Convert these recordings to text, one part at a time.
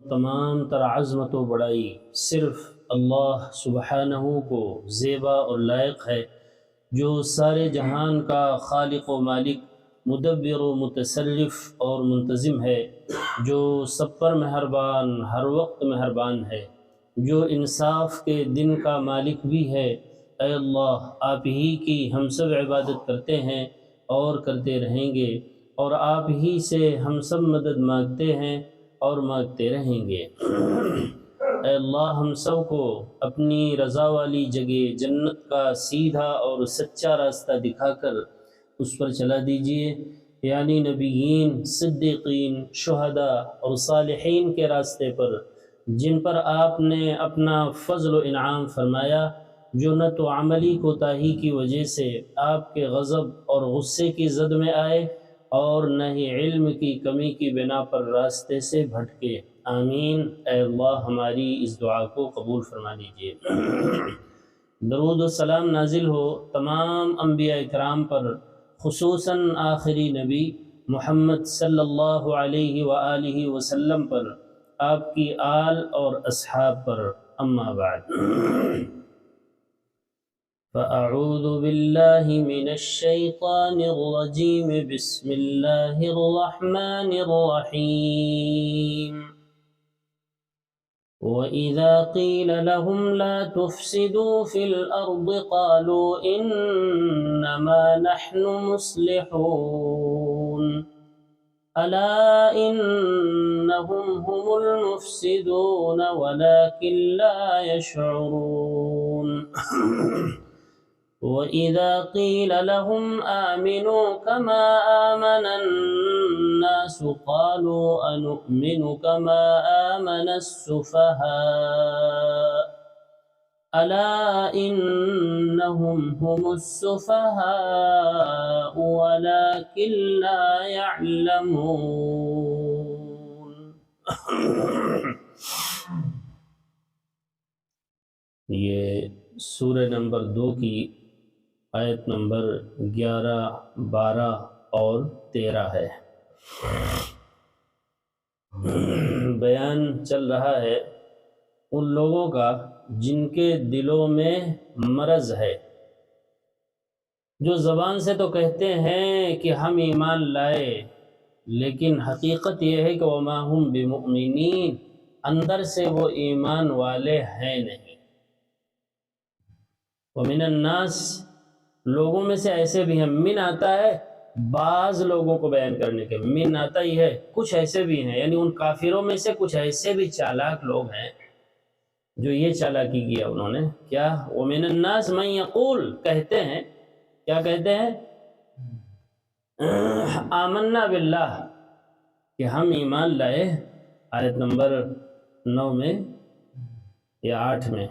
تمام تر عظمت و بڑائی صرف اللہ سبحانہ کو زیبا اور لائق ہے، جو سارے جہان کا خالق و مالک، مدبر و متصرف اور منتظم ہے، جو سب پر مہربان، ہر وقت مہربان ہے، جو انصاف کے دن کا مالک بھی ہے۔ اے اللہ، آپ ہی کی ہم سب عبادت کرتے ہیں اور کرتے رہیں گے، اور آپ ہی سے ہم سب مدد مانگتے ہیں اور مانگتے رہیں گے۔ اے اللہ، ہم سب کو اپنی رضا والی جگہ جنت کا سیدھا اور سچا راستہ دکھا کر اس پر چلا دیجئے، یعنی نبیین، صدیقین، شہداء اور صالحین کے راستے پر، جن پر آپ نے اپنا فضل و انعام فرمایا، جو نہ تو عملی کوتاہی کی وجہ سے آپ کے غضب اور غصے کی زد میں آئے، اور نہ ہی علم کی کمی کی بنا پر راستے سے بھٹکے۔ آمین۔ اے اللہ، ہماری اس دعا کو قبول فرما لیجیے۔ درود و سلام نازل ہو تمام انبیاء کرام پر، خصوصاً آخری نبی محمد صلی اللہ علیہ وآلہ وسلم پر، آپ کی آل اور اصحاب پر۔ اما بعد، فأعوذ باللہ من الشیطان الرجیم، بسم اللہ الرحمن الرحیم۔ وَإِذَا قِيلَ لَهُمْ لَا تُفْسِدُوا فِي الْأَرْضِ قَالُوا إِنَّمَا نَحْنُ مُصْلِحُونَ أَلَا إِنَّهُمْ هُمُ الْمُفْسِدُونَ وَلَكِنْ لَا يَشْعُرُونَ وَإِذَا قِيلَ لَهُمْ آمِنُوا كَمَا آمَنَ النَّاسُ قَالُوا أَنُؤْمِنُ كَمَا آمَنَ السُّفَهَاءُ أَلَا إِنَّهُمْ هُمُ السُّفَهَاءُ وَلَكِنْ لَا يَعْلَمُونَ۔ یہ سورہ نمبر 2 کی آیت نمبر 11، 12 اور 13 ہے۔ بیان چل رہا ہے ان لوگوں کا جن کے دلوں میں مرض ہے، جو زبان سے تو کہتے ہیں کہ ہم ایمان لائے، لیکن حقیقت یہ ہے کہ وَمَا هُمْ بِمُؤْمِنِينَ، اندر سے وہ ایمان والے ہیں نہیں۔ وَمِنَ النَّاسِ، لوگوں میں سے ایسے بھی ہیں، من آتا ہے بعض لوگوں کو بیان کرنے کے، من آتا ہی ہے کچھ ایسے بھی ہیں، یعنی ان کافروں میں سے کچھ ایسے بھی چالاک لوگ ہیں جو یہ چالاکی کیا انہوں نے کیا، وَمِنَ النَّاسِ مَن يَقُولُ، کہتے ہیں، کیا کہتے ہیں؟ آمنا باللہ، کہ ہم ایمان لائے، آیت نمبر 9 میں یا 8 میں،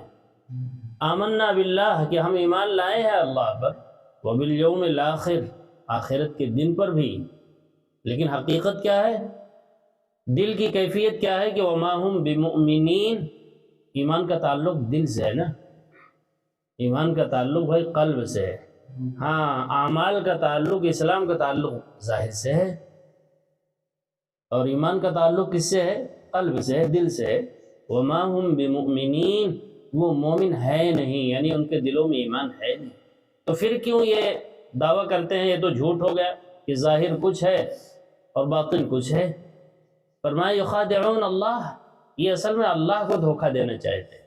آمنا باللہ، کہ ہم ایمان لائے ہیں اللہ پر، وبالیوم الاخر، آخرت کے دن پر بھی، لیکن حقیقت کیا ہے؟ دل کی کیفیت کیا ہے کہ وما ہم بمؤمنین، ایمان کا تعلق دل سے ہے نا، ایمان کا تعلق بھائی قلب سے ہے، ہاں اعمال کا تعلق، اسلام کا تعلق ظاہر سے ہے، اور ایمان کا تعلق کس سے ہے؟ قلب سے ہے، دل سے ہے۔ وما ہم بمؤمنین، وہ مومن ہے نہیں، یعنی ان کے دلوں میں ایمان ہے نہیں، تو پھر کیوں یہ دعویٰ کرتے ہیں؟ یہ تو جھوٹ ہو گیا کہ ظاہر کچھ ہے اور باطن کچھ ہے۔ فرمایا یخادعون اللہ، یہ اصل میں اللہ کو دھوکہ دینا چاہتے ہیں،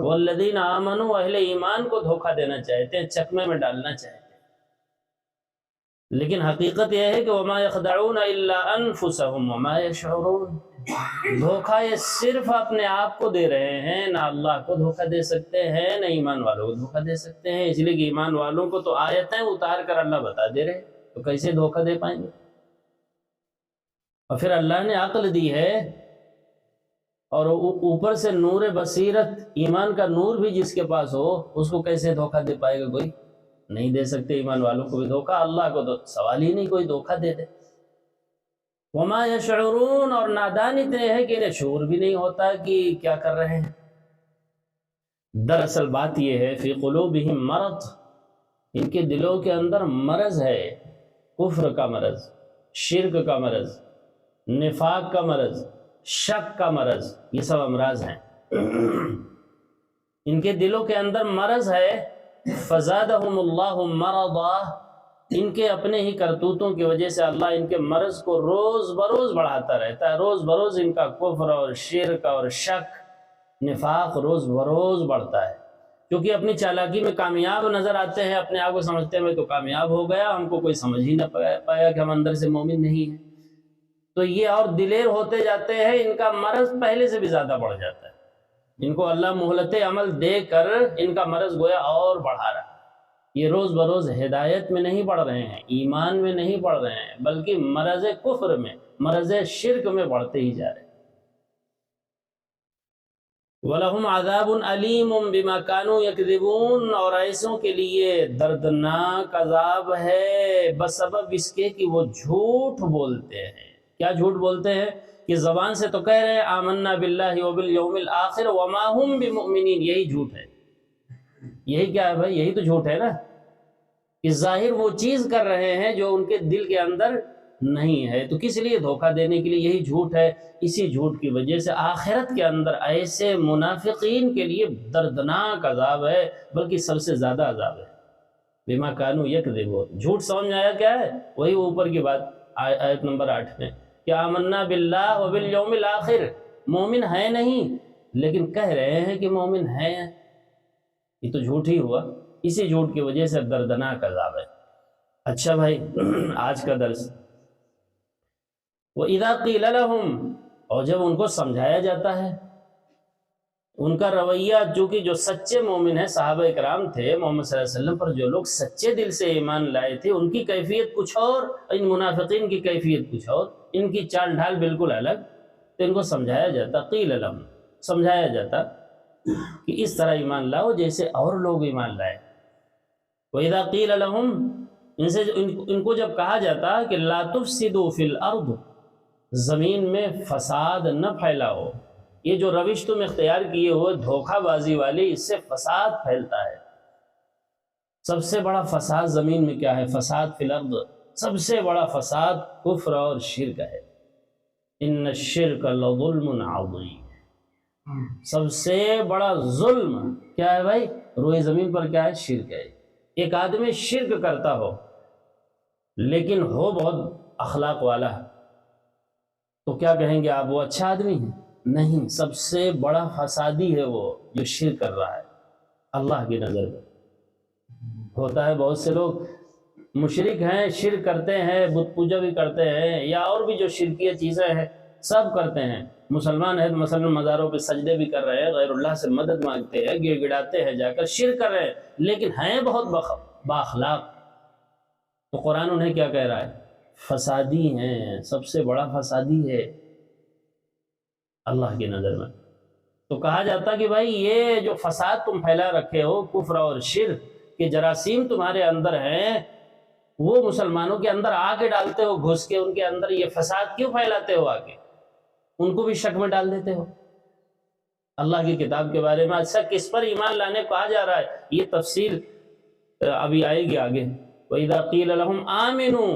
والذین آمنوا، اہل ایمان کو دھوکہ دینا چاہتے ہیں، چکمے میں ڈالنا چاہتے ہیں، لیکن حقیقت یہ ہے کہ وما یخدعون الا انفسهم وما یشعرون، دھوکہ یہ صرف اپنے آپ کو دے رہے ہیں، نہ اللہ کو دھوکہ دے سکتے ہیں، نہ ایمان والوں کو دھوکہ دے سکتے ہیں، اس لیے کہ ایمان والوں کو تو آیتیں اتار کر اللہ بتا دے رہے، تو کیسے دھوکہ دے پائیں گے؟ اور پھر اللہ نے عقل دی ہے، اور اوپر سے نور بصیرت، ایمان کا نور بھی جس کے پاس ہو، اس کو کیسے دھوکہ دے پائے گا؟ کوئی نہیں دے سکتے، ایمان والوں کو بھی دھوکہ، اللہ کو تو سوال ہی نہیں کوئی دھوکہ دے دے۔ وما یشعرون، اور نادان اتنے ہیں کہ انہیں شعور بھی نہیں ہوتا کہ کیا کر رہے ہیں۔ دراصل بات یہ ہے فی قلوبہم مرض، ان کے دلوں کے اندر مرض ہے، کفر کا مرض، شرک کا مرض، نفاق کا مرض، شک کا مرض، یہ سب امراض ہیں۔ ان کے دلوں کے اندر مرض ہے، فزادہم اللہ مرضا، ان کے اپنے ہی کرتوتوں کی وجہ سے اللہ ان کے مرض کو روز بروز بڑھاتا رہتا ہے، روز بروز ان کا کفر اور شرک اور شک نفاق روز بروز بڑھتا ہے، کیونکہ اپنی چالاکی میں کامیاب نظر آتے ہیں، اپنے آپ کو سمجھتے ہیں میں تو کامیاب ہو گیا، ہم کو کوئی سمجھ ہی نہ پایا کہ ہم اندر سے مومن نہیں ہیں، تو یہ اور دلیر ہوتے جاتے ہیں، ان کا مرض پہلے سے بھی زیادہ بڑھ جاتا ہے۔ ان کو اللہ مہلت عمل دے کر ان کا مرض گویا اور بڑھا رہا ہے۔ یہ روز بروز ہدایت میں نہیں بڑھ رہے ہیں، ایمان میں نہیں بڑھ رہے ہیں، بلکہ مرض کفر میں، مرض شرک میں بڑھتے ہی جا رہے ہیں۔ وَلَهُمْ عَذَابٌ عَلِيمٌ بِمَا كَانُوا يَكْذِبُونَ، اور ایسوں کے لیے دردناک عذاب ہے بسبب اس کے کہ وہ جھوٹ بولتے ہیں۔ کیا جھوٹ بولتے ہیں؟ کہ زبان سے تو کہہ رہے ہیں آمنا باللہ وبالیوم الآخر وما ہم بمؤمنین، یہی جھوٹ ہے۔ یہی کیا ہے بھائی؟ یہی تو جھوٹ ہے نا، کہ ظاہر وہ چیز کر رہے ہیں جو ان کے دل کے اندر نہیں ہے، تو کس لیے؟ دھوکہ دینے کے لیے، یہی جھوٹ ہے۔ اسی جھوٹ کی وجہ سے آخرت کے اندر ایسے منافقین کے لیے دردناک عذاب ہے، بلکہ سب سے زیادہ عذاب ہے۔ بما کانوا یکذبون، جھوٹ سمجھ میں آیا کیا ہے؟ وہی اوپر کی بات آیت نمبر 8 میں، کہ آمنا باللہ وبالیوم الآخر، مومن ہے نہیں لیکن کہہ رہے ہیں کہ مومن ہیں، یہ تو جھوٹ ہی ہوا۔ اسی جھوٹ کی وجہ سے دردناک عذاب ہے۔ اچھا بھائی، آج کا درس، وَإِذَا قِيلَ لَهُمْ، اور جب ان کو سمجھایا جاتا ہے، ان کا رویہ، چونکہ جو سچے مومن ہیں، صحابہ کرام تھے محمد صلی اللہ علیہ وسلم پر، جو لوگ سچے دل سے ایمان لائے تھے، ان کی کیفیت کچھ اور، ان منافقین کی کیفیت کچھ اور، ان کی چال ڈھال بالکل الگ، تو ان کو سمجھایا جاتا، قیل لہم، سمجھایا جاتا کہ اس طرح ایمان لاؤ جیسے اور لوگ ایمان لائے۔ وَإِذَا قِيلَ لَهُمْ، ان کو جب کہا جاتا کہ لا تفسدوا فی الارض، زمین میں فساد نہ پھیلاؤ، یہ جو روش تم اختیار کیے ہو دھوکہ بازی والی، اس سے فساد پھیلتا ہے۔ سب سے بڑا فساد زمین میں کیا ہے؟ فساد فی الارض، سب سے بڑا فساد کفر اور شرک ہے۔ ان الشرک لظلم عظیم، سب سے بڑا ظلم کیا ہے بھائی؟ روئے زمین پر کیا ہے؟ شرک ہے۔ ایک آدمی شرک کرتا ہو لیکن ہو بہت اخلاق والا، تو کیا کہیں گے آپ؟ وہ اچھا آدمی ہے؟ نہیں، سب سے بڑا فسادی ہے وہ جو شرک کر رہا ہے اللہ کی نظر میں۔ ہوتا ہے بہت سے لوگ مشرک ہیں، شرک کرتے ہیں، بت پوجا بھی کرتے ہیں، یا اور بھی جو شرکیہ چیزیں ہیں سب کرتے ہیں۔ مسلمان ہیں، مثلا مزاروں پہ سجدے بھی کر رہے ہیں، غیر اللہ سے مدد مانگتے ہیں، گڑ گڑاتے ہیں، جا کر شرک کر رہے ہیں، لیکن ہیں بہت بااخلاق۔ تو قرآن انہیں کیا کہہ رہا ہے؟ فسادی ہیں، سب سے بڑا فسادی ہے اللہ کی نظر میں۔ تو کہا جاتا کہ بھائی یہ جو فساد تم پھیلا رکھے ہو، کفر اور شرک کے جراثیم تمہارے اندر ہیں، وہ مسلمانوں کے اندر آ کے ڈالتے ہو، گھس کے ان کے اندر یہ فساد کیوں پھیلاتے ہو؟ آگے ان کو بھی شک میں ڈال دیتے ہو اللہ کی کتاب کے بارے میں۔ اچھا، کس پر ایمان لانے کو کہا جا رہا ہے؟ یہ تفسیر ابھی آئے گی آگے۔ وَإِذَا قِيلَ لَهُمْ آمِنُوا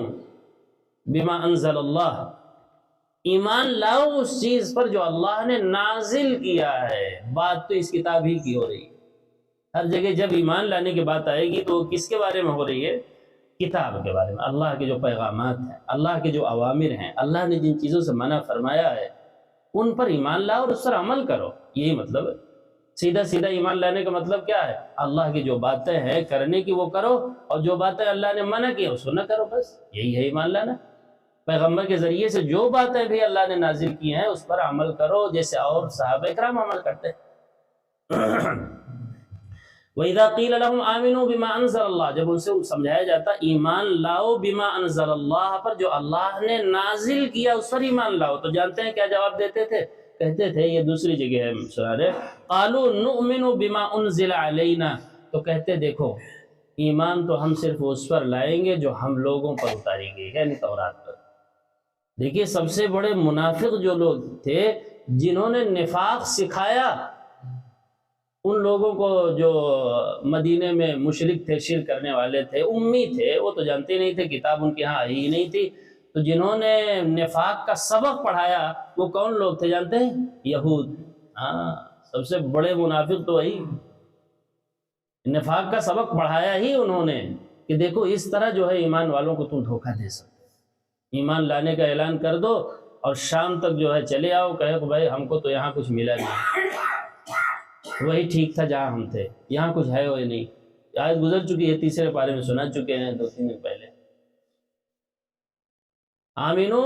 بِمَا أَنزَلَ اللَّهُ، ایمان لاؤ اس چیز پر جو اللہ نے نازل کیا ہے۔ بات تو اس کتاب ہی کی ہو رہی ہے۔ ہر جگہ جب ایمان لانے کی بات آئے گی تو کس کے بارے میں ہو رہی ہے؟ کتاب کے بارے میں، اللہ کے جو پیغامات ہیں، اللہ کے جو اوامر ہیں، اللہ نے جن چیزوں سے منع فرمایا ہے ان پر ایمان لاؤ اور اس پر عمل کرو، یہی مطلب ہے۔ سیدھا سیدھا ایمان لانے کا مطلب کیا ہے؟ اللہ کی جو باتیں ہیں کرنے کی وہ کرو، اور جو باتیں اللہ نے منع کی اس کو نہ کرو، بس یہی ہے ایمان لانا۔ پیغمبر کے ذریعے سے جو باتیں بھی اللہ نے نازل کی ہیں اس پر عمل کرو، جیسے اور صحابہ کرام عمل کرتے ہیں۔ وَإِذَا قِيلَ لَهُمْ آمِنُوا بِمَا أَنزَلَ اللَّهُ، جب ان سے سمجھایا جاتا ایمان لاؤ بما انزل اللہ پر، جو اللہ نے نازل کیا اس پر ایمان لاؤ، تو جانتے ہیں کیا جواب دیتے تھے؟ کہتے تھے، یہ دوسری جگہ ہے سنارے، قَالُوا نُؤْمِنُ بِمَا أُنزِلَ عَلَيْنَا، تو کہتے دیکھو ایمان تو ہم صرف اس پر لائیں گے جو ہم لوگوں پر اتاری گئی، یعنی تورات پر۔ دیکھیے سب سے بڑے منافق جو لوگ تھے جنہوں نے نفاق سکھایا ان لوگوں کو، جو مدینے میں مشرک تھے، شرک کرنے والے تھے، امی تھے، وہ تو جانتے نہیں تھے، کتاب ان کے ہاں آئی ہی نہیں تھی، تو جنہوں نے نفاق کا سبق پڑھایا وہ کون لوگ تھے جانتے ہیں؟ یہود۔ ہاں، سب سے بڑے منافق تو وہی، نفاق کا سبق پڑھایا ہی انہوں نے کہ دیکھو اس طرح جو ہے ایمان والوں کو تم دھوکہ دے سکتے، ایمان لانے کا اعلان کر دو اور شام تک جو ہے چلے آؤ، کہے کہ بھائی ہم کو تو یہاں کچھ ملا نہیں، وہی ٹھیک تھا جہاں ہم تھے، یہاں کچھ ہے وہی نہیں۔ آیت گزر چکی ہے، تیسرے پارے میں سنا چکے ہیں 2-3 دن پہلے۔ آمینو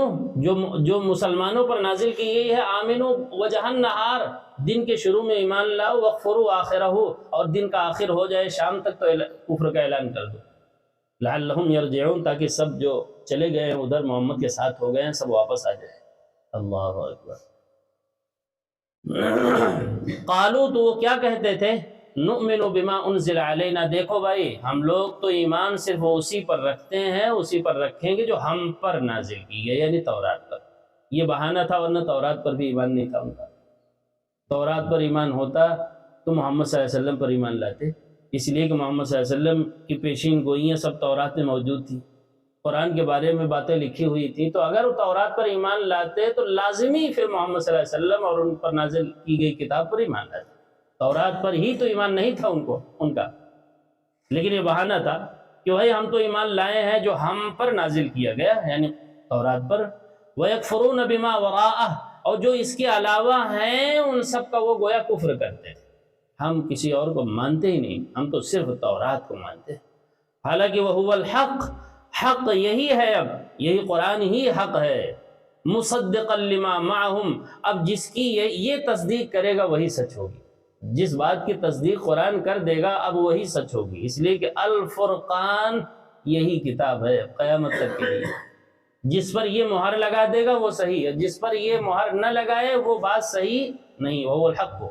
جو مسلمانوں پر نازل کی گئی ہے، آمینو وجہ النہار، دن کے شروع میں ایمان لاؤ، وغفروا آخرہ، اور دن کا آخر ہو جائے شام تک تو کفر کا اعلان کر دو، لعلہم یرجعون، تاکہ سب جو چلے گئے ہیں ادھر محمد کے ساتھ ہو گئے ہیں سب واپس آ جائے۔ اللہ اکبر۔ قالو، تو وہ کیا کہتے تھے؟ نؤمن بما انزل علینا، دیکھو بھائی ہم لوگ تو ایمان صرف اسی پر رکھتے ہیں، اسی پر رکھیں گے جو ہم پر نازل کی گئی، یعنی تورات پر۔ یہ بہانہ تھا، ورنہ تورات پر بھی ایمان نہیں تھا ان کا۔ تورات پر ایمان ہوتا تو محمد صلی اللہ علیہ وسلم پر ایمان لاتے، اس لیے کہ محمد صلی اللہ علیہ وسلم کی پیشین گوئیاں سب تورات میں موجود تھیں، قرآن کے بارے میں باتیں لکھی ہوئی تھیں، تو اگر وہ تورات پر ایمان لاتے تو لازمی پھر محمد صلی اللہ علیہ وسلم اور ان پر نازل کی گئی کتاب پر ایمان لاتے۔ تورات پر ہی تو ایمان نہیں تھا ان کا، لیکن یہ بہانہ تھا کہ بھائی ہم تو ایمان لائے ہیں جو ہم پر نازل کیا گیا، یعنی تورات پر۔ وَيَكْفُرُونَ بِمَا وَرَاءَهُ، اور جو اس کے علاوہ ہیں ان سب کا وہ گویا کفر کرتے تھے، ہم کسی اور کو مانتے ہی نہیں، ہم تو صرف تورات کو مانتے ہیں، حالانکہ وَهُوَ الْحَقُّ، حق یہی ہے، اب یہی قرآن ہی حق ہے، مُصَدِّقًا لِمَا مَعَهُمْ، اب جس کی یہ تصدیق کرے گا وہی سچ ہوگی، جس بات کی تصدیق قرآن کر دے گا اب وہی سچ ہوگی، اس لیے کہ الفرقان یہی کتاب ہے قیامت تک کے لیے، جس پر یہ مہر لگا دے گا وہ صحیح ہے، جس پر یہ مہر نہ لگائے وہ بات صحیح نہیں، وہ الحق ہو۔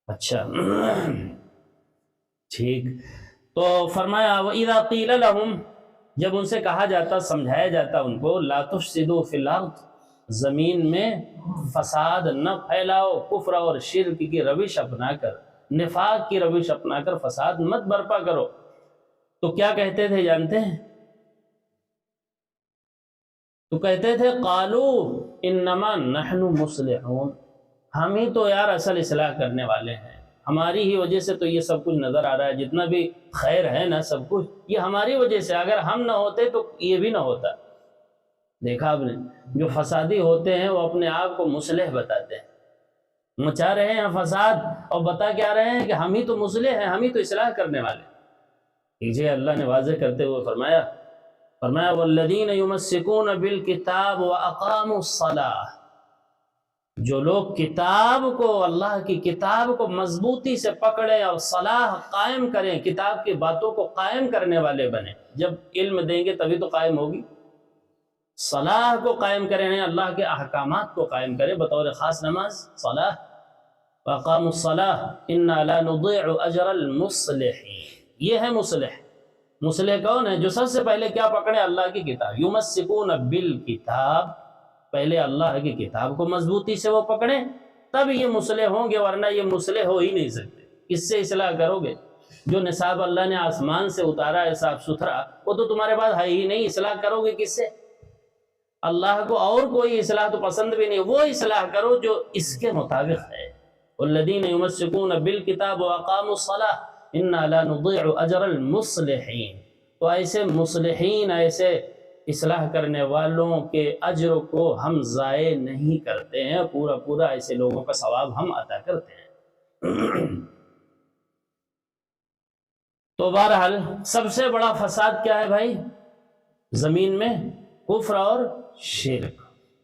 اچھا ٹھیک، تو فرمایا وَإِذَا قِيلَ لَهُمْ، جب ان سے کہا جاتا، سمجھایا جاتا ان کو، لَا تُفْسِدُوا فِي الْأَرْضِ، زمین میں فساد نہ پھیلاؤ، کفر اور شرک کی روش اپنا کر، نفاق کی روش اپنا کر فساد مت برپا کرو، تو کیا کہتے تھے جانتے ہیں؟ تو کہتے تھے قالو انما نحن مصلحون، ہم ہی تو یار اصل اصلاح کرنے والے ہیں، ہماری ہی وجہ سے تو یہ سب کچھ نظر آ رہا ہے، جتنا بھی خیر ہے نا سب کچھ یہ ہماری وجہ سے، اگر ہم نہ ہوتے تو یہ بھی نہ ہوتا۔ دیکھا آپ نے، جو فسادی ہوتے ہیں وہ اپنے آپ کو مصلح بتاتے ہیں، مچا رہے ہیں فساد اور بتا کیا رہے ہیں کہ ہم ہی تو مصلح ہیں، ہم ہی تو اصلاح کرنے والے ہیں۔ یہ اللہ نے واضح کرتے ہوئے فرمایا والذین یمسکون بالکتاب واقاموا الصلاۃ، جو لوگ کتاب کو، اللہ کی کتاب کو مضبوطی سے پکڑیں اور صلاح قائم کریں، کتاب کی باتوں کو قائم کرنے والے بنیں، جب علم دیں گے تبھی تو قائم ہوگی، صلاح کو قائم کریں، اللہ کے احکامات کو قائم کریں، بطور خاص نماز صلاح، وَأَقَامُوا الصَّلَاةَ إِنَّا لَا نُضِيعُ أَجْرَ الْمُصْلِحِينَ، یہ ہے مصلح۔ مصلح کون ہے؟ جو سب سے پہلے کیا پکڑے؟ اللہ کی کتاب، یمسکون بالکتاب، پہلے اللہ کی کتاب کو مضبوطی سے وہ پکڑیں تب یہ مصلح ہوں گے، ورنہ یہ مصلح ہو ہی نہیں سکتے، کس سے اصلاح کرو گے؟ جو نصاب اللہ نے آسمان سے اتارا ہے صاف ستھرا وہ تو تمہارے پاس ہے ہی نہیں، اصلاح کرو گے کس سے؟ اللہ کو اور کوئی اصلاح تو پسند بھی نہیں، وہ اصلاح کرو جو اس کے مطابق ہے۔ والذین یمسکون بالکتاب واقاموا الصلاۃ انا لا نضيع اجر المصلحین، تو ایسے مصلحین، ایسے اصلاح کرنے والوں کے اجر کو ہم ضائع نہیں کرتے ہیں، پورا پورا ایسے لوگوں کا ثواب ہم عطا کرتے ہیں۔ تو بہرحال سب سے بڑا فساد کیا ہے بھائی؟ زمین میں کفر اور شرک،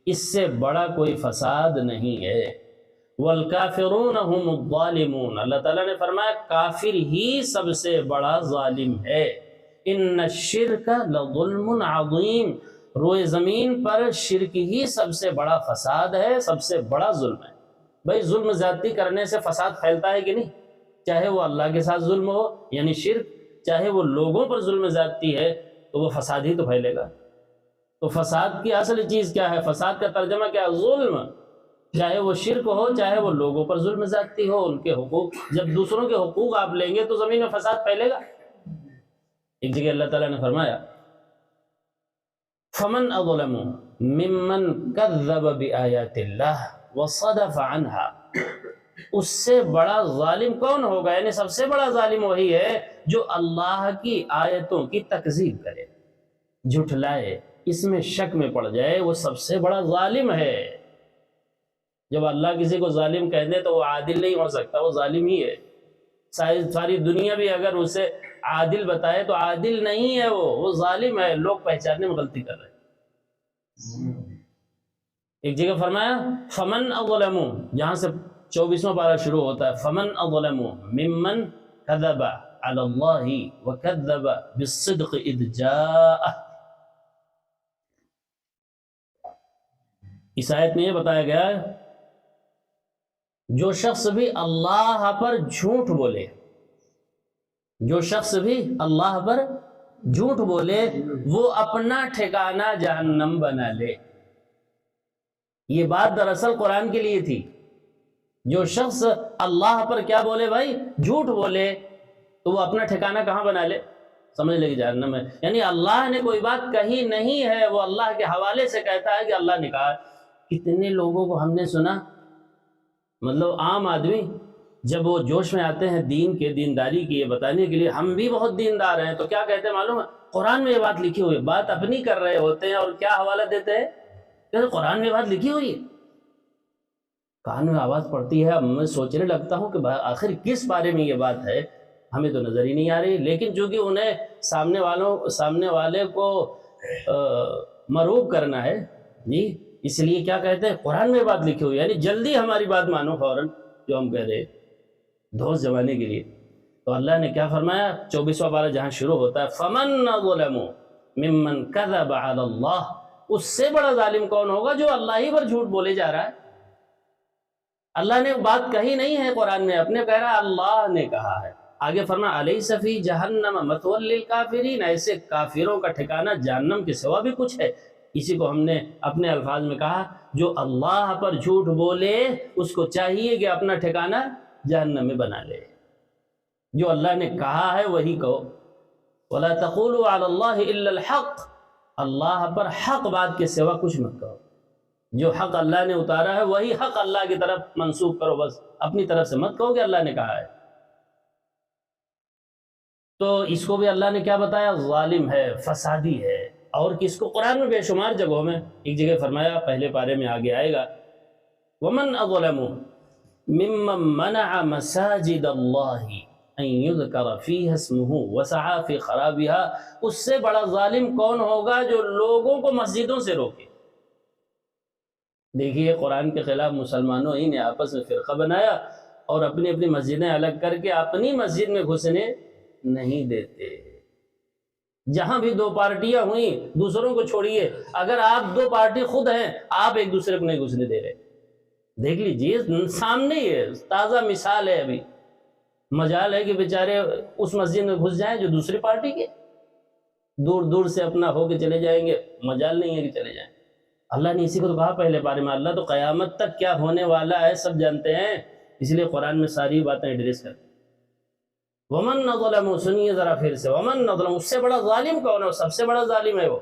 اس سے بڑا کوئی فساد نہیں ہے۔ والکافرون هم الظالمون، اللہ تعالیٰ نے فرمایا کافر ہی سب سے بڑا ظالم ہے۔ ان الشرک لظلم عظیم، روئے زمین پر شرک ہی سب سے بڑا فساد ہے، سب سے بڑا ظلم ہے۔ بھائی ظلم زیادتی کرنے سے فساد پھیلتا ہے کہ نہیں؟ چاہے وہ اللہ کے ساتھ ظلم ہو یعنی شرک، چاہے وہ لوگوں پر ظلم زیادتی ہے تو وہ فساد ہی تو پھیلے گا۔ تو فساد کی اصل چیز کیا ہے؟ فساد کا ترجمہ کیا ہے؟ ظلم، چاہے وہ شرک ہو، چاہے وہ لوگوں پر ظلم زیادتی ہو، ان کے حقوق، جب دوسروں کے حقوق آپ لیں گے تو زمین میں فساد پھیلے گا۔ ایک جگہ اللہ تعالیٰ نے فرمایا فمن اظلم ممن کذب بآیات اللہ وصدف عنہا، اس سے بڑا ظالم کون ہوگا، یعنی سب سے بڑا ظالم وہی ہے جو اللہ کی آیتوں کی تکذیب کرے، جھٹلائے، اس میں شک میں پڑ جائے، وہ سب سے بڑا ظالم ہے۔ جب اللہ کسی کو ظالم کہہ دے تو وہ عادل نہیں ہو سکتا، وہ ظالم ہی ہے۔ ساری دنیا بھی اگر اسے عادل بتائے تو عادل نہیں ہے، وہ ظالم ہے، لوگ پہچاننے میں غلطی کر رہے ہیں۔ ایک جگہ فرمایا فمن اظلم، جہاں سے 24واں پارہ شروع ہوتا ہے، فمن اظلم ممن کذب علی اللہ وکذب بالصدق اذ جاءہ۔ اس آیت میں یہ بتایا گیا ہے جو شخص بھی اللہ پر جھوٹ بولے، جو شخص بھی اللہ پر جھوٹ بولے وہ اپنا ٹھکانہ جہنم بنا لے۔ یہ بات دراصل قرآن کے لیے تھی۔ جو شخص اللہ پر کیا بولے بھائی، جھوٹ بولے، تو وہ اپنا ٹھکانہ کہاں بنا لے، سمجھ لے کہ جہنم میں۔ یعنی اللہ نے کوئی بات کہی نہیں ہے، وہ اللہ کے حوالے سے کہتا ہے کہ اللہ نے کہا۔ کتنے لوگوں کو ہم نے سنا، مطلب عام آدمی جب وہ جوش میں آتے ہیں دین کے، دینداری کی، یہ بتانے کے لیے ہم بھی بہت دیندار ہیں، تو کیا کہتے ہیں معلوم ہے، قرآن میں یہ بات لکھی ہوئی ہے، بات اپنی کر رہے ہوتے ہیں اور کیا حوالہ دیتے ہیں کہ قرآن میں یہ بات لکھی ہوئی ہے۔ کان میں آواز پڑتی ہے، میں سوچنے لگتا ہوں کہ آخر کس بارے میں یہ بات ہے، ہمیں تو نظر ہی نہیں آ رہی، لیکن چونکہ انہیں سامنے والے کو مرعوب کرنا ہے جی، اس لیے کیا کہتے ہیں قرآن میں بات لکھی ہوئی ہے، یعنی جلدی ہماری بات مانو فوراً جو ہم کہہ رہے ہیں، دھوس جمانے کے لیے۔ تو اللہ نے کیا فرمایا، 24واں پارہ جہاں شروع ہوتا ہے فمن ظلم ممن کذب علی اللہ، اس سے بڑا ظالم کون ہوگا جو اللہ ہی پر جھوٹ بولے جا رہا ہے۔ اللہ نے بات کہی نہیں ہے قرآن میں، اپنے کہہ رہا ہے اللہ نے کہا ہے۔ آگے فرمایا الیس فی جہنم مثوی للکافرین، ایسے کافروں کا ٹھکانہ جہنم کے سوا بھی کچھ ہے۔ اسی کو ہم نے اپنے الفاظ میں کہا، جو اللہ پر جھوٹ بولے اس کو چاہیے کہ اپنا ٹھکانہ جہنم میں بنا لے۔ جو اللہ نے کہا ہے وہی کہو، وَلَا تَقُولُوا عَلَى اللَّهِ إِلَّا الْحَقِّ، اللہ پر حق بات کے سوا کچھ مت کہو۔ جو حق اللہ نے اتارا ہے وہی حق اللہ کی طرف منسوب کرو، بس اپنی طرف سے مت کہو کہ اللہ نے کہا ہے۔ تو اس کو بھی اللہ نے کیا بتایا، ظالم ہے، فسادی ہے۔ اور کس کو، قرآن میں بے شمار جگہوں میں، ایک جگہ فرمایا پہلے پارے میں آگے آئے گا وَمَنْ أَظْلَمُ مِمَّنْ مَنَعَ مَسَاجِدَ اللَّهِ أَنْ يُذْكَرَ فِيهَا اسْمُهُ وَسَعَى فِي خَرَابِهَا، اس سے بڑا ظالم کون ہوگا جو لوگوں کو مسجدوں سے روکے۔ دیکھیے قرآن کے خلاف مسلمانوں ہی نے آپس میں فرقہ بنایا اور اپنی اپنی مسجدیں الگ کر کے اپنی مسجد میں گھسنے نہیں دیتے۔ جہاں بھی دو پارٹیاں ہوئیں، دوسروں کو چھوڑیے، اگر آپ دو پارٹی خود ہیں، آپ ایک دوسرے کو نہیں گھسنے دے رہے۔ دیکھ لیجیے سامنے ہی ہے، تازہ مثال ہے۔ ابھی مجال ہے کہ بیچارے اس مسجد میں گھس جائیں جو دوسری پارٹی کے، دور دور سے اپنا ہو کے چلے جائیں گے، مجال نہیں ہے کہ چلے جائیں۔ اللہ نے اسی کو تو کہا پہلے بارے میں، اللہ تو قیامت تک کیا ہونے والا ہے سب جانتے ہیں، اس لیے قرآن میں ساری باتیں ایڈریس کرتے ہیں۔ وَمَنْ نَظْلَمُ، سنیے ذرا پھر سے، وَمَنْ نَظْلَمُ، اس سے بڑا ظالم کون ہے، سب سے بڑا ظالم ہے وہ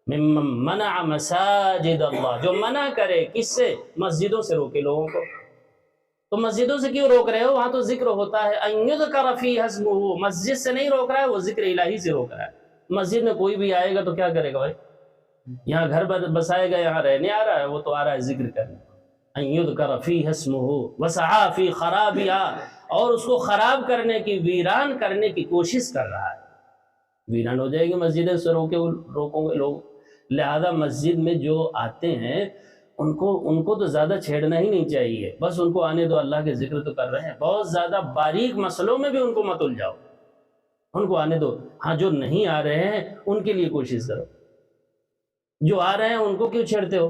مِمَّنْ مَنَعَ مَسَاجِدَ اللَّهِ، جو منع کرے، کس سے، مسجدوں سے روکے لوگوں کو۔ تو مسجدوں سے کیوں روک رہے ہو، وہاں تو ذکر ہوتا ہے، أَن يُذْكَرَ فِيهَا اسْمُهُ، مسجد سے نہیں روک رہا ہے وہ، ذکر الہی سے روک رہا ہے۔ مسجد میں کوئی بھی آئے گا تو کیا کرے گا بھائی، یہاں گھر بسائے گا، یہاں رہنے آ رہا ہے، وہ تو آ رہا ہے ذکر کرنے۔ أَن يُذْكَرَ فِيهَا اسْمُهُ وَسَعَى فِي خَرَابِهَا، اور اس کو خراب کرنے کی، ویران کرنے کی کوشش کر رہا ہے۔ ویران ہو جائے گی مسجدیں سے روکوں گے لوگ، لہذا مسجد میں جو آتے ہیں ان کو تو زیادہ چھیڑنا ہی نہیں چاہیے، بس ان کو آنے دو، اللہ کے ذکر تو کر رہے ہیں، بہت زیادہ باریک مسئلوں میں بھی ان کو مت الجھاؤ، ان کو آنے دو۔ ہاں جو نہیں آ رہے ہیں ان کے لیے کوشش کرو، جو آ رہے ہیں ان کو کیوں چھیڑتے ہو،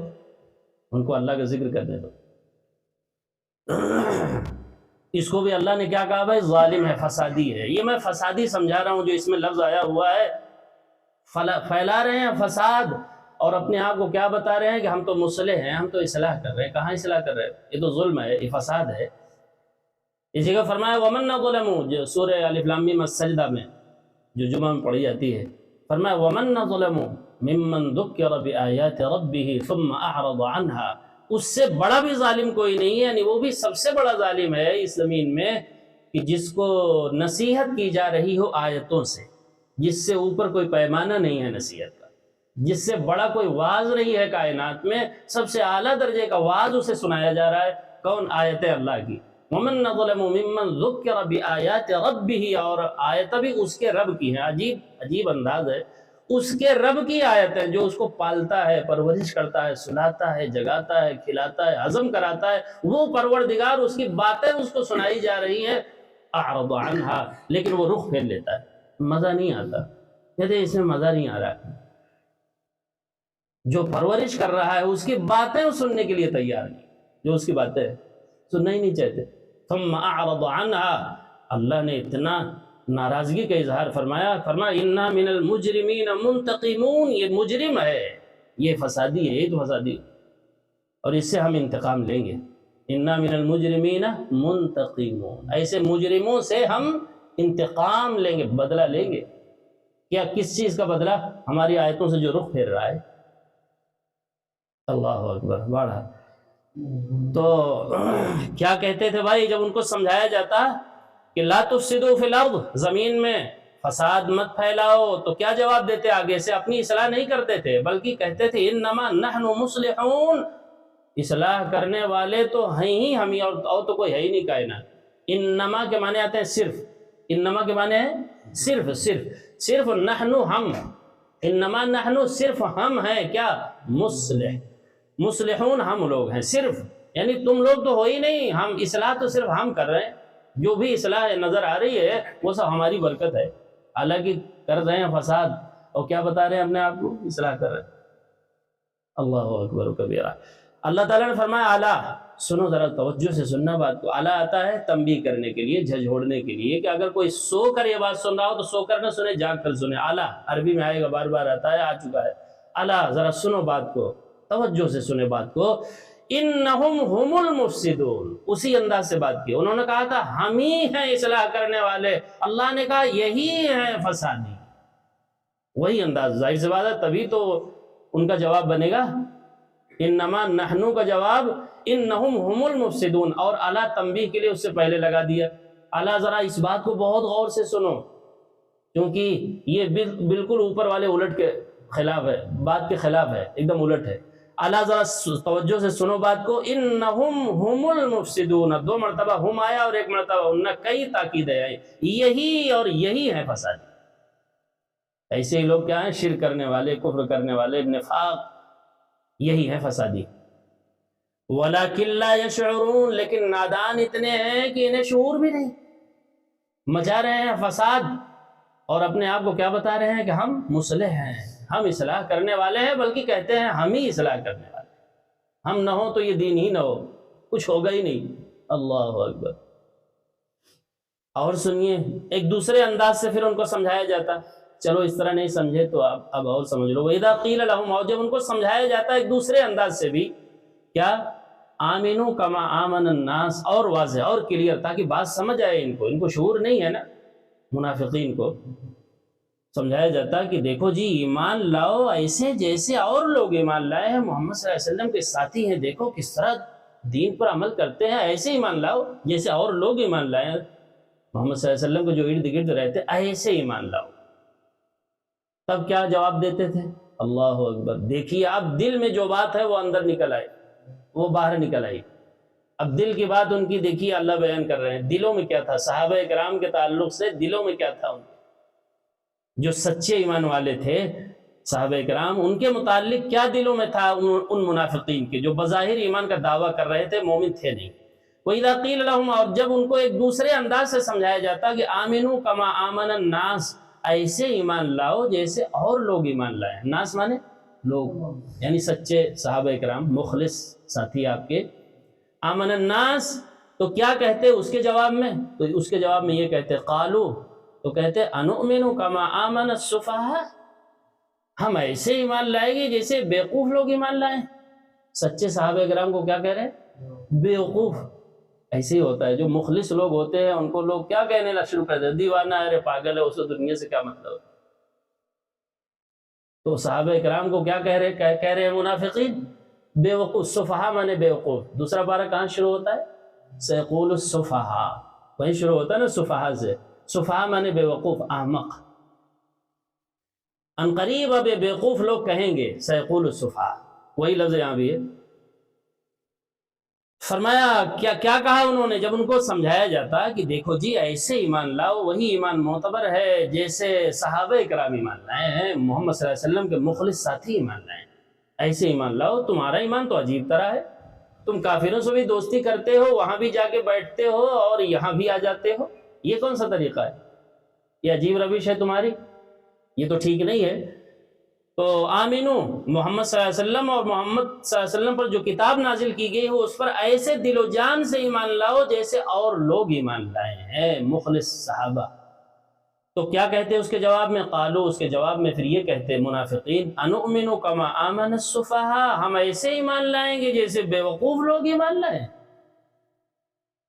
ان کو اللہ کا ذکر کرنے دو۔ اس کو بھی اللہ نے کیا کہا بھائی، ظالم ہے، فسادی ہے۔ یہ میں فسادی سمجھا رہا ہوں، جو اس میں لفظ آیا ہوا ہے، پھیلا رہے ہیں فساد، اور اپنے آپ کو کیا بتا رہے ہیں کہ ہم تو مصلح ہیں، ہم تو اصلاح کر رہے ہیں۔ کہاں اصلاح کر رہے ہیں، یہ تو ظلم ہے، یہ فساد ہے۔ اس جگہ فرمایا وَمَنْ نَظْلَمُ، جو سورہ الف لام میم السجدہ میں جو جمعہ میں پڑھی جاتی ہے، فرمایا وَمَنْ نَظْلَمُ ممن ذکر بآیات ربہ ثم اعرض عنہا، اس سے بڑا بھی ظالم کوئی نہیں ہے، یعنی وہ بھی سب سے بڑا ظالم ہے اس زمین میں کہ جس کو نصیحت کی جا رہی ہو آیتوں سے، جس سے اوپر کوئی پیمانہ نہیں ہے نصیحت کا، جس سے بڑا کوئی واعظ نہیں ہے کائنات میں، سب سے اعلیٰ درجے کا واعظ اسے سنایا جا رہا ہے۔ کون؟ آیت اللہ کی۔ وَمَنْ نَظْلَمُ مِمَّنْ ذُكِّرَ بِآيَاتِ رَبِّهِ، اور آیت بھی اس کے رب کی ہیں۔ عجیب انداز ہے، اس کے رب کی آیت ہے جو اس کو پالتا ہے، پرورش کرتا ہے، سلاتا ہے، جگاتا ہے، کھلاتا ہے، ہضم کراتا ہے، وہ پروردگار، اس کی باتیں اس کو سنائی جا رہی ہیں۔ اعرض عنہا، لیکن وہ رخ پھیر لیتا ہے، مزہ نہیں آتا، کہتے ہیں اس میں مزہ نہیں آ رہا۔ جو پرورش کر رہا ہے اس کی باتیں سننے کے لیے تیار نہیں، جو اس کی باتیں سننا ہی نہیں چاہتے۔ ثم اعرض عنہا، اللہ نے اتنا ناراضگی کا اظہار فرمایا انا من المجرمین منتقمون، یہ مجرم ہے، یہ فسادی ہے، یہ تو فسادی ہے، اور اس سے ہم انتقام لیں گے۔ انا من المجرمین منتقمون، ایسے مجرموں سے ہم انتقام لیں گے، بدلہ لیں گے۔ کیا؟ کس چیز کا بدلہ؟ ہماری آیتوں سے جو رخ پھیر رہا ہے۔ اللہ اکبر، بڑا۔ تو کیا کہتے تھے بھائی جب ان کو سمجھایا جاتا کہ لا تفسدوا فی الارض، زمین میں فساد مت پھیلاؤ، تو کیا جواب دیتے؟ آگے سے اپنی اصلاح نہیں کرتے تھے بلکہ کہتے تھے انما نحن مصلحون، اصلاح کرنے والے تو ہیں ہی ہم ہی، اور تو کوئی ہے ہی نہیں کائنات۔ انما کے معنی آتے ہیں صرف، انما کے معنی ہے صرف نحن، ہم، انما نحن، صرف ہم ہیں کیا؟ مصلحون، ہم لوگ ہیں صرف، یعنی تم لوگ تو ہو ہی نہیں، ہم اصلاح تو صرف ہم کر رہے ہیں، جو بھی اصلاح نظر آ رہی ہے وہ سب ہماری برکت ہے، حالانکہ کر رہے ہیں فساد، اور کیا بتا رہے ہیں اپنے آپ کو؟ اصلاح کر رہے ہیں۔ اللہ اکبر و کبیرہ۔ اللہ تعالیٰ نے فرمایا اعلیٰ، سنو ذرا توجہ سے سننا بات کو۔ اعلیٰ آتا ہے تنبیہ کرنے کے لیے، جھنجھوڑنے کے لیے، کہ اگر کوئی سو کر یہ بات سن رہا ہو تو سو کر نہ سنے، جاگ کر سنے۔ اعلیٰ عربی میں آئے گا، بار بار آتا ہے، آ چکا ہے۔ اعلیٰ، ذرا سنو بات کو، توجہ سے سنے بات کو۔ انہم ہم المفسدون، اسی انداز سے بات کی۔ انہوں نے کہا تھا ہم ہی ہیں اصلاح کرنے والے، اللہ نے کہا یہی ہیں فسادی۔ وہی انداز، ظاہر سی بات ہے، تبھی تو ان کا جواب بنے گا۔ انما نحنو کا جواب انہم ہم المفسدون، اور اعلیٰ تنبیہ کے لیے اس سے پہلے لگا دیا۔ اعلیٰ ذرا اس بات کو بہت غور سے سنو، کیونکہ یہ بالکل اوپر والے الٹ کے خلاف ہے، بات کے خلاف ہے، ایک دم الٹ ہے۔ اعلیٰ ذرا توجہ سے سنو بات کو۔ انہم ہم المفسدون، دو مرتبہ ہم آیا اور ایک مرتبہ ان، کئی تاکیدیں آئی، یہی اور یہی ہے فساد۔ ایسے ہی لوگ کیا ہیں؟ شرک کرنے والے، کفر کرنے والے، نفاق، یہی ہے فسادی۔ وَلَكِنْ لَا يَشْعُرُونَ، لیکن نادان اتنے ہیں کہ انہیں شعور بھی نہیں، مچا رہے ہیں فساد، اور اپنے آپ کو کیا بتا رہے ہیں کہ ہم مصلح ہیں، ہم اصلاح کرنے والے ہیں، بلکہ کہتے ہیں ہم ہی اصلاح کرنے والے ہیں، ہم نہ ہوں تو یہ دین ہی نہ ہو، کچھ ہوگا ہی نہیں۔ اللہ اکبر۔ اور سنیے، ایک دوسرے انداز سے پھر ان کو سمجھایا جاتا، چلو اس طرح نہیں سمجھے تو اب اور سمجھ لو۔ وَإِذَا قِيلَ لَهُمْ، اور جب ان کو سمجھایا جاتا ہے ایک دوسرے انداز سے بھی، کیا؟ آمنوا کما آمن الناس، اور واضح اور کلیئر، تاکہ بات سمجھ آئے ان کو شعور نہیں ہے نا۔ منافقین کو سمجھایا جاتا کہ دیکھو جی، ایمان لاؤ ایسے جیسے اور لوگ ایمان لائے ہیں، محمد صلی اللہ علیہ وسلم کے ساتھی ہیں، دیکھو کس طرح دین پر عمل کرتے ہیں، ایسے ایمان لاؤ جیسے اور لوگ ایمان لائے ہیں، محمد صلی اللہ علیہ وسلم کو جو ارد گرد رہتے ایسے ایمان لاؤ۔ تب کیا جواب دیتے تھے؟ اللہ اکبر۔ دیکھیے اب دل میں جو بات ہے وہ اندر نکل آئی، وہ باہر نکل آئی۔ اب دل کی بات ان کی دیکھیے اللہ بیان کر رہے ہیں، دلوں میں کیا تھا صحابہ کرام کے تعلق سے، دلوں میں کیا تھا ان کے، جو سچے ایمان والے تھے صحابہ کرام، ان کے متعلق کیا دلوں میں تھا ان منافقین کے جو بظاہر ایمان کا دعویٰ کر رہے تھے، مومن تھے نہیں۔ وَإِذَا قِيلَ لَهُمْ، اور جب ان کو ایک دوسرے انداز سے سمجھایا جاتا کہ آمنوا کما آمن الناس، ایسے ایمان لاؤ جیسے اور لوگ ایمان لائے۔ ناس مانے لوگ، یعنی سچے صحابہ کرام، مخلص ساتھی آپ کے۔ آمن الناس تو کیا کہتے اس کے جواب میں؟ تو اس کے جواب میں یہ کہتے قالو، تو کہتے انؤمن کما آمن السفہاء، ہم ایسے ایمان لائیں گے جیسے بیوقوف لوگ ایمان لائیں۔ سچے صحابہ کرام کو کیا کہہ رہے ہیں؟ بیوقوف۔ ایسے ہی ہوتا ہے، جو مخلص لوگ ہوتے ہیں ان کو لوگ کیا کہنے شروع کر دیتے؟ دیوانہ ہے، ارے پاگل ہے، اسے دنیا سے کیا مطلب ہے۔ تو صحابہ کرام کو کیا کہہ رہے ہیں منافقین؟ بیوقوف. سفہا مانے بیوقوف. دوسرا پارہ کہاں شروع ہوتا ہے؟ سیقول السفہا، وہیں شروع ہوتا ہے نا سفہا سے. سفہا مانے بیوقوف، احمق. ان قریب اب بیوقوف لوگ کہیں گے سیقول السفہا، وہی لفظ یہاں بھی ہے. فرمایا کیا کہا انہوں نے جب ان کو سمجھایا جاتا کہ دیکھو جی ایسے ایمان لاؤ وہی ایمان معتبر ہے جیسے صحابہ کرام ایمان لائے ہیں، محمد صلی اللہ علیہ وسلم کے مخلص ساتھی ایمان لائے ہیں. ایسے ایمان لاؤ. تمہارا ایمان تو عجیب طرح ہے، تم کافروں سے بھی دوستی کرتے ہو، وہاں بھی جا کے بیٹھتے ہو اور یہاں بھی آ جاتے ہو. یہ کون سا طریقہ ہے؟ یہ عجیب روش ہے تمہاری، یہ تو ٹھیک نہیں ہے. تو آمینو، محمد صلی اللہ علیہ وسلم اور محمد صلی اللہ علیہ وسلم پر جو کتاب نازل کی گئی ہو اس پر ایسے دل و جان سے ایمان لاؤ جیسے اور لوگ ایمان لائے ہیں، مخلص صحابہ. تو کیا کہتے ہیں اس کے جواب میں؟ قالو، اس کے جواب میں پھر یہ کہتے ہیں منافقین، انؤمن کما آمن السفہا، ہم ایسے ایمان لائیں گے جیسے بیوقوف لوگ ایمان لائیں.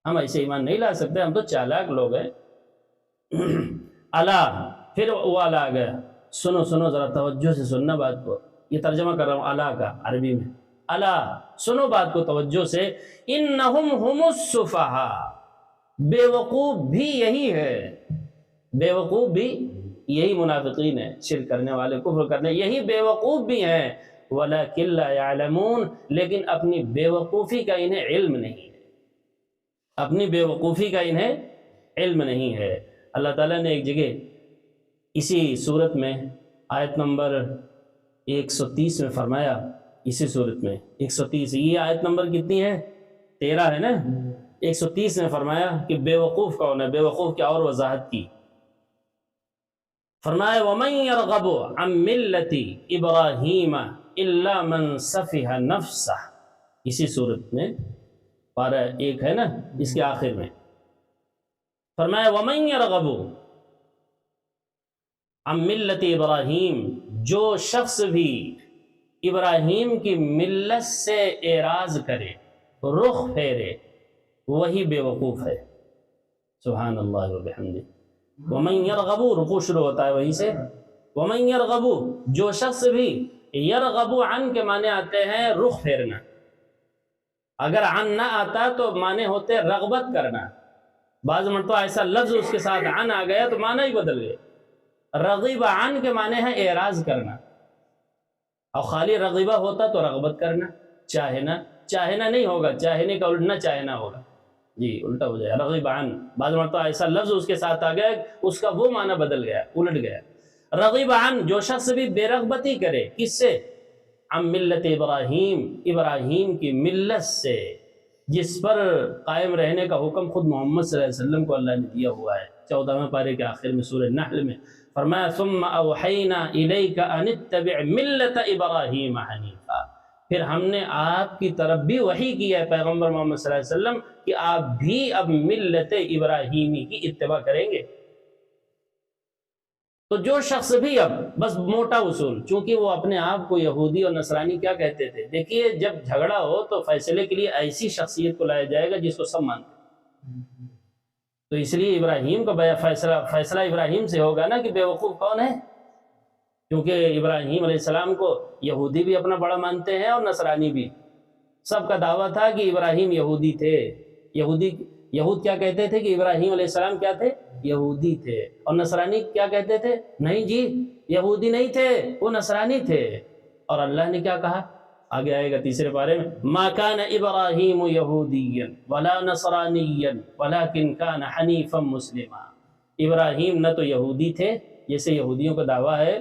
ہم ایسے ایمان نہیں لا سکتے، ہم تو چالاک لوگ ہیں. الا، پھر وہ الا آ گیا. سنو ذرا توجہ سے سننا بات کو. یہ ترجمہ کر رہا ہوں الا کا عربی میں. الا، سنو بات کو توجہ سے. انہم ہم السفہا، بیوقوف بھی یہی ہے، بیوقوف بھی یہی منافقین ہیں، شرک کرنے والے، کفر کرنے، یہی بیوقوف بھی ہیں. ولکن لا یعلمون، لیکن اپنی بیوقوفی کا انہیں علم نہیں ہے، اپنی بیوقوفی کا انہیں علم نہیں ہے. اللہ تعالیٰ نے ایک جگہ اسی صورت میں آیت نمبر 130 میں فرمایا، اسی صورت میں 130، یہ آیت نمبر کتنی ہے؟ 13 ہے نا. 130 میں فرمایا کہ بیوقوف کون ہے. بیوقوف کی اور وضاحت کی. فرمایا وَمَن يَرْغَبُ عَن مِّلَّةِ إِبْرَاهِيمَ إِلَّا مَن سَفِهَ نَفْسَهُ، اسی صورت میں پارہ 1 ہے نا، اس کے آخر میں فرمایا وَمَن يَرْغَبُ عن مِّلَّةِ إِبْرَاهِيم، جو شخص بھی ابراہیم کی ملت سے اعراض کرے، رخ پھیرے، وہی بیوقوف ہے. سبحان اللہ وبحمدہ. وَمَن يَرْغَبُ، رکوع شروع ہوتا ہے وہیں سے. وَمَن يَرْغَبُ، جو شخص بھی، یرغب عن کے معنی آتے ہیں رخ پھیرنا. اگر عن نہ آتا تو معنی ہوتے رغبت کرنا. بعض مرتبہ ایسا لفظ اس کے ساتھ عن آ گیا تو معنی ہی بدل گئے. رغب عن کے معنی ہے اعراض کرنا، اور خالی رغبہ ہوتا تو رغبت کرنا، چاہنا نہیں ہوگا، چاہنے کا الٹنا چاہنا ہوگا، جی الٹا ہو جائے رغب عن. بعض مرتبہ ایسا لفظ اس کے ساتھ آ گیا اس کا وہ معنی بدل گیا، الٹ گیا. رغب عن، جو شخص بھی بے رغبتی کرے، کس سے؟ عن ملت ابراہیم، ابراہیم کی ملت سے، جس پر قائم رہنے کا حکم خود محمد صلی اللہ علیہ وسلم کو اللہ نے دیا ہوا ہے. 14ویں پارے کے آخر میں سورہ نحل میں فرمایا ثم اوحینا الیک ان اتبع ملت ابراہیم حنیفا، پھر ہم نے آپ کی طرف بھی وحی کیا ہے پیغمبر محمد صلی اللہ علیہ وسلم کہ آپ بھی اب ملت ابراہیمی کی اتباع کریں گے. تو جو شخص بھی، اب بس موٹا اصول، چونکہ وہ اپنے آپ کو یہودی اور نصرانی کیا کہتے تھے، دیکھیے جب جھگڑا ہو تو فیصلے کے لیے ایسی شخصیت کو لایا جائے گا جس کو سب مانتے ہیں. تو اس لیے ابراہیم کا فیصلہ ابراہیم سے ہوگا نا کہ بیوقوف کون ہے، کیونکہ ابراہیم علیہ السلام کو یہودی بھی اپنا بڑا مانتے ہیں اور نصرانی بھی. سب کا دعویٰ تھا کہ ابراہیم یہودی تھے. یہود کیا کہتے تھے کہ ابراہیم علیہ السلام کیا تھے؟ یہودی تھے. اور نصرانی کیا کہتے تھے؟ نہیں جی یہودی نہیں تھے، وہ نصرانی تھے. اور اللہ نے کیا کہا؟ آگے آئے گا تیسرے پارے میں ما کان ابراہیم یہودیا ولا نصرانیا ولکن کان حنیفا مسلما. ابراہیم نہ تو یہودی تھے جیسے یہودیوں کا دعویٰ ہے،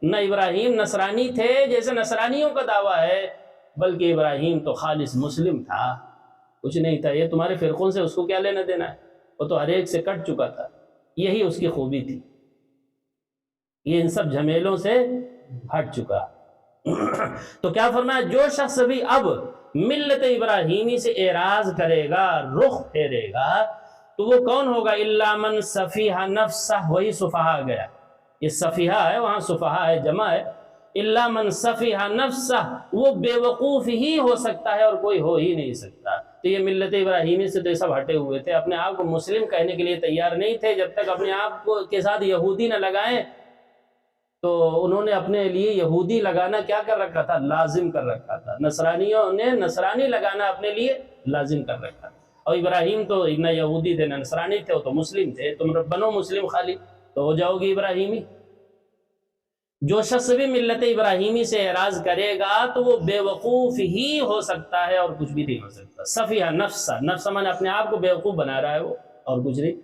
نہ ابراہیم نصرانی تھے جیسے نصرانیوں کا دعویٰ ہے، بلکہ ابراہیم تو خالص مسلم تھا، کچھ نہیں تھا. یہ تمہارے فرقوں سے اس کو کیا لینا دینا ہے، وہ تو ہر ایک سے کٹ چکا تھا. یہی اس کی خوبی تھی، یہ ان سب جھمیلوں سے ہٹ چکا. تو کیا فرمایا، جو شخص بھی اب ملت ابراہیمی سے اعراض کرے گا، رخ پھیرے گا، تو وہ کون ہوگا؟ الا من سفیہ نفسہ، وہی صفحہ گیا، یہ صفیہ ہے وہاں صفحہ ہے، جمع ہے. الا من سفیہ نفسہ، وہ بے وقوف ہی ہو سکتا ہے اور کوئی ہو ہی نہیں سکتا. تو یہ ملت ابراہیمی سے تو یہ سب ہٹے ہوئے تھے، اپنے آپ کو مسلم کہنے کے لیے تیار نہیں تھے جب تک اپنے آپ کو کے ساتھ یہودی نہ لگائیں. تو انہوں نے اپنے لیے یہودی لگانا کیا کر رکھا تھا؟ لازم کر رکھا تھا۔ نصرانیوں نے نصرانی لگانا اپنے لیے لازم کر رکھا تھا۔ اور ابراہیم تو نہ یہودی تھے نہ نصرانی تھے، وہ تو مسلم تھے، تم بنو مسلم خالی تو ہو جاؤ گی ابراہیمی۔ جو شخص بھی ملت ابراہیمی سے اعراض کرے گا تو وہ بے وقوف ہی ہو سکتا ہے اور کچھ بھی نہیں ہو سکتا۔ سفیہ نفس من اپنے آپ کو بے وقوف بنا رہا ہے وہ، اور کچھ نہیں۔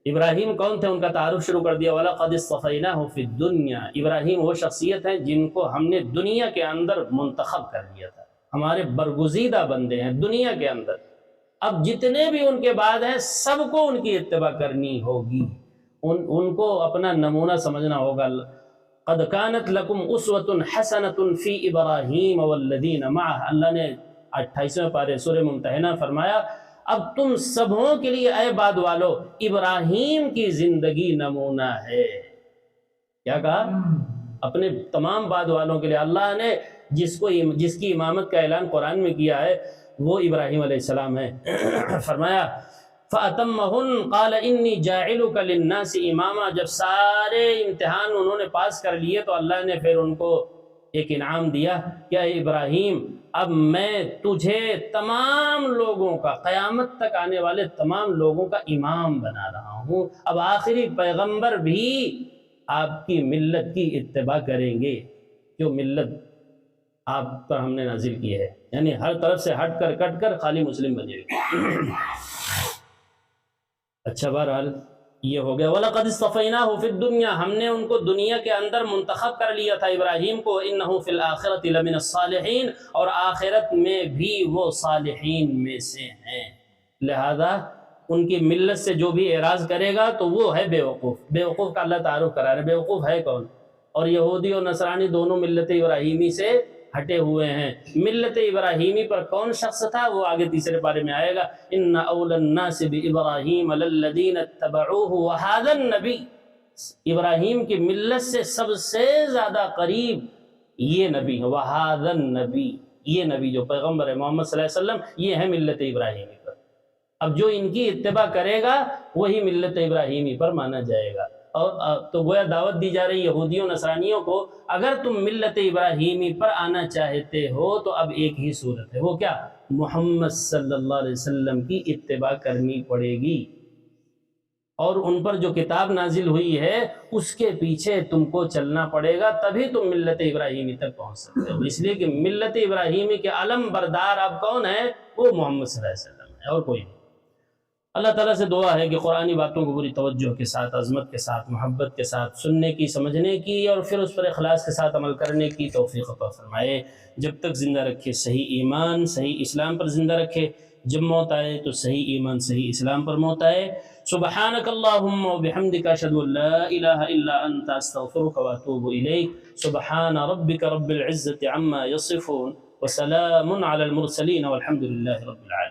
ابراہیم کون تھے؟ ان کا تعارف شروع کر دیا، وَلَقَدِ اصْطَفَيْنَاهُ فِي الدُّنْيَا۔ ابراہیم وہ شخصیت ہیں جن کو ہم نے دنیا کے اندر منتخب کر لیا تھا، ہمارے برگزیدہ بندے ہیں دنیا کے اندر۔ اب جتنے بھی ان کے بعد ہیں سب کو ان کی اتباع کرنی ہوگی، ان کو اپنا نمونہ سمجھنا ہوگا۔ قد كانت لكم اسوة حسنة في ابراہیم والذین معه، اللہ نے 28ویں پارے سورہ ممتحنہ فرمایا اب تم سبوں کے لیے اے بعد والو ابراہیم کی زندگی نمونہ ہے۔ کیا کہا؟ اپنے تمام بعد والوں کے لیے اللہ نے جس کی امامت کا اعلان قرآن میں کیا ہے وہ ابراہیم علیہ السلام ہے۔ فرمایا فَأَتَمَّهُنْ قَالَ إِنِّي جَاعِلُكَ لِلنَّاسِ إِمَامًا، جب سارے امتحان انہوں نے پاس کر لیے تو اللہ نے پھر ان کو ایک انعام دیا کہ اے ابراہیم اب میں تجھے تمام لوگوں کا، قیامت تک آنے والے تمام لوگوں کا امام بنا رہا ہوں۔ اب آخری پیغمبر بھی آپ کی ملت کی اتباع کریں گے، جو ملت آپ پر ہم نے نازل کی ہے، یعنی ہر طرف سے ہٹ کر کٹ کر خالی مسلم بنے گے۔ اچھا بہرحال یہ ہو گیا۔ وَلَقَدِ اصْطَفَيْنَاهُ فِي الدُّنْيَا، ہم نے ان کو دنیا کے اندر منتخب کر لیا تھا ابراہیم کو، إِنَّهُ فِي الْآخِرَةِ لَمِنَ الصَّالِحِينَ، اور آخرت میں بھی وہ صالحین میں سے ہیں۔ لہذا ان کی ملت سے جو بھی اعراض کرے گا تو وہ ہے بے وقوف۔ بے وقوف کا اللہ تعارف کرا رہے ہیں، بے وقوف ہے کون؟ اور یہودی اور نصرانی دونوں ملت ابراہیمی سے ہٹے ہوئے ہیں۔ ملت ابراہیمی پر کون شخص تھا وہ آگے تیسرے پارے میں آئے گا، ان اول الناس بابراہیم للذین اتبعوہ وہذا النبی، ابراہیم کی ملت سے سب سے زیادہ قریب یہ نبی ہے، وہذا النبی، یہ نبی جو پیغمبر ہے محمد صلی اللہ علیہ وسلم، یہ ہے ملت ابراہیمی پر۔ اب جو ان کی اتباع کرے گا وہی ملت ابراہیمی پر مانا جائے گا۔ اور تو گویا دعوت دی جا رہی یہودیوں نصرانیوں کو، اگر تم ملت ابراہیمی پر آنا چاہتے ہو تو اب ایک ہی صورت ہے، وہ کیا؟ محمد صلی اللہ علیہ وسلم کی اتباع کرنی پڑے گی، اور ان پر جو کتاب نازل ہوئی ہے اس کے پیچھے تم کو چلنا پڑے گا، تبھی تم ملت ابراہیمی تک پہنچ سکتے ہو۔ اس لیے کہ ملت ابراہیمی کے علم بردار اب کون ہے؟ وہ محمد صلی اللہ علیہ وسلم ہے، اور کوئی نہیں۔ اللہ تعالیٰ سے دعا ہے کہ قرآنی باتوں کو پوری توجہ کے ساتھ، عظمت کے ساتھ، محبت کے ساتھ سننے کی، سمجھنے کی، اور پھر اس پر اخلاص کے ساتھ عمل کرنے کی توفیق عطا فرمائے۔ جب تک زندہ رکھے صحیح ایمان صحیح اسلام پر زندہ رکھے، جب موت آئے تو صحیح ایمان صحیح اسلام پر موت آئے۔ سبحانک اللہم و بحمدک اشہد ان لا الہ الا انت استغفرک و اتوب الیک۔ سبحان ربک رب العزة عما یصفون وسلام علی المرسلین والحمد للہ رب العالمین۔